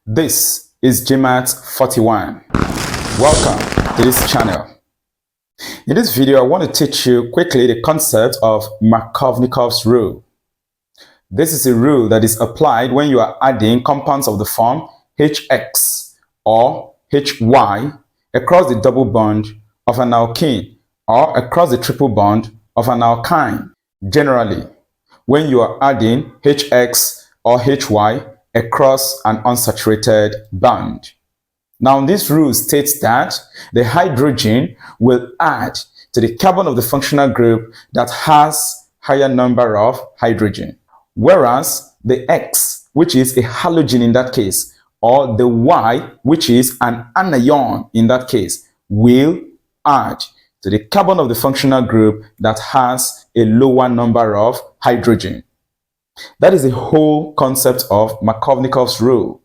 This is GMAETS 41. Welcome to this channel. In this video, I want to teach you quickly the concept of Markovnikov's rule. This is a rule that is applied when you are adding compounds of the form HX or HY across the double bond of an alkene or across the triple bond of an alkyne. Generally, when you are adding HX or HY across an unsaturated bond. Now, this rule states that the hydrogen will add to the carbon of the functional group that has higher number of hydrogen, whereas the X, which is a halogen in that case, or the Y, which is an anion in that case, will add to the carbon of the functional group that has a lower number of hydrogen. That is the whole concept of Markovnikov's rule.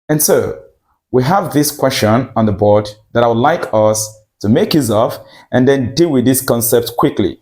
And so, we have this question on the board that I would like us to make use of and then deal with this concept quickly.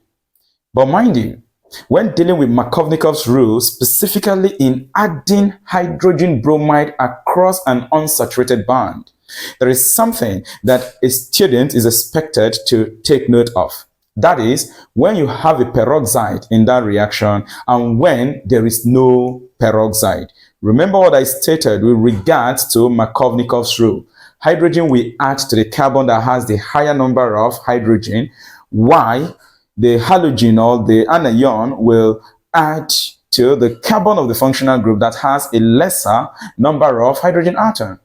But mind you, when dealing with Markovnikov's rule, specifically in adding hydrogen bromide across an unsaturated bond, there is something that a student is expected to take note of. That is, when you have a peroxide in that reaction and when there is no peroxide. Remember what I stated with regards to Markovnikov's rule. Hydrogen will add to the carbon that has the higher number of hydrogen, while the halogen or the anion will add to the carbon of the functional group that has a lesser number of hydrogen atoms.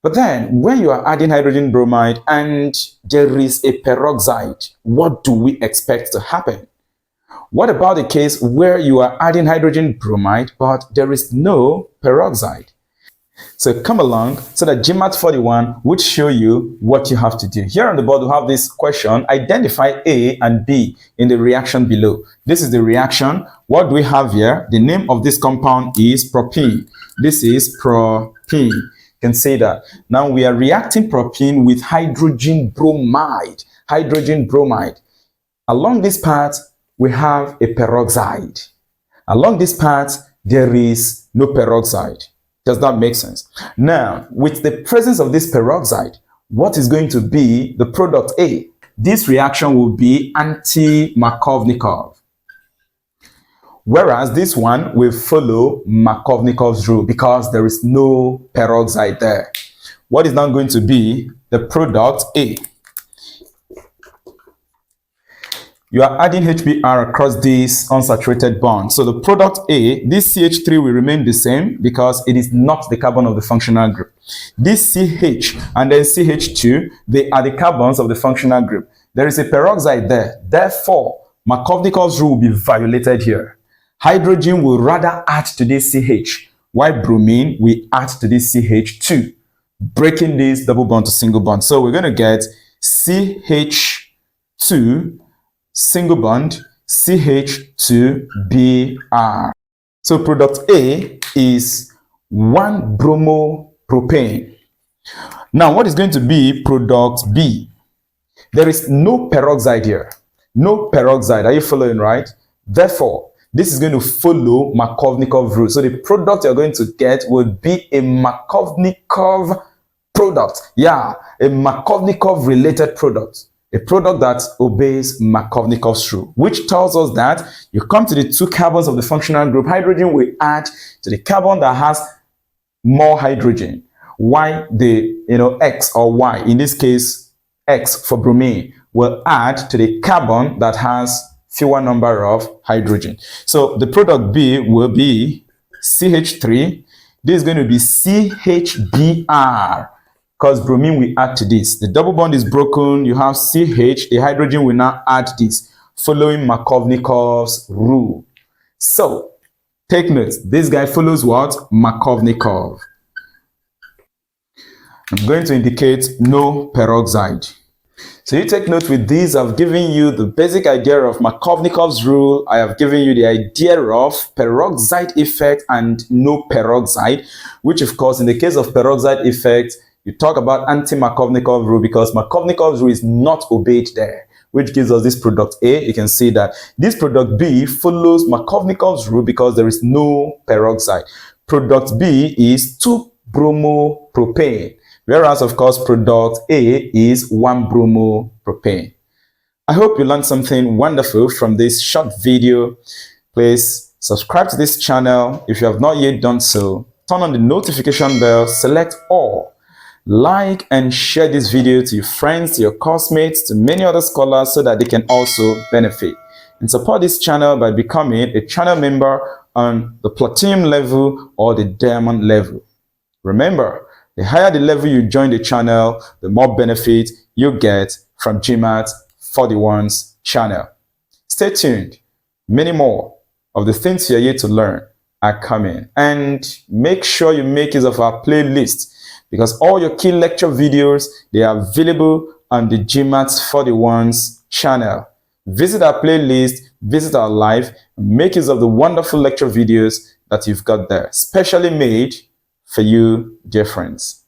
But then, when you are adding hydrogen bromide and there is a peroxide, what do we expect to happen? What about the case where you are adding hydrogen bromide, but there is no peroxide? So come along so that GMAETS 41 would show you what you have to do. Here on the board, we have this question: identify A and B in the reaction below. This is the reaction. What do we have here? The name of this compound is propene. This is propene. You can say that. Now we are reacting propene with hydrogen bromide. Hydrogen bromide. Along this part, we have a peroxide. Along this part, there is no peroxide. Does that make sense? Now, with the presence of this peroxide, what is going to be the product A? This reaction will be Antimarkovnikov. Whereas this one will follow Markovnikov's rule because there is no peroxide there. What is now going to be the product A? You are adding HBr across this unsaturated bond. So the product A, this CH3 will remain the same because it is not the carbon of the functional group. This CH and then CH2, they are the carbons of the functional group. There is a peroxide there. Therefore, Markovnikov's rule will be violated here. Hydrogen will rather add to this CH, while bromine will add to this CH2, breaking this double bond to single bond. So we're going to get CH2 single bond CH2Br. So product A is 1 bromopropane. Now what is going to be product B? There is no peroxide here. No peroxide. Are you following, right? Therefore, this is going to follow Markovnikov rule. So the product you're going to get will be a Markovnikov product. Yeah, a Markovnikov related product. A product that obeys Markovnikov's rule, which tells us that you come to the two carbons of the functional group, hydrogen will add to the carbon that has more hydrogen, while the X or Y, in this case X for bromine, will add to the carbon that has fewer number of hydrogen. So the product B will be CH3. This is going to be CHBr because bromine will add to this. The double bond is broken. You have CH. The hydrogen will now add this, following Markovnikov's rule. So take note. This guy follows what? Markovnikov. I'm going to indicate no peroxide. So you take note with these. I've given you the basic idea of Markovnikov's rule. I have given you the idea of peroxide effect and no peroxide, which of course in the case of peroxide effect, you talk about anti-Markovnikov rule because Markovnikov's rule is not obeyed there, which gives us this product A. You can see that this product B follows Markovnikov's rule because there is no peroxide. Product B is 2 bromopropane, whereas of course product A is 1-bromopropane. I hope you learned something wonderful from this short video. Please subscribe to this channel if you have not yet done so. Turn on the notification bell, select all. Like and share this video to your friends, to your classmates, to many other scholars so that they can also benefit. And support this channel by becoming a channel member on the platinum level or the diamond level. Remember, the higher the level you join the channel, the more benefit you get from GMAT 41's channel. Stay tuned. Many more of the things you're here to learn are coming. And make sure you make use of our playlist, because all your key lecture videos, they are available on the GMAT 41's channel. Visit our playlist, visit our live, and make use of the wonderful lecture videos that you've got there, specially made for you, dear friends.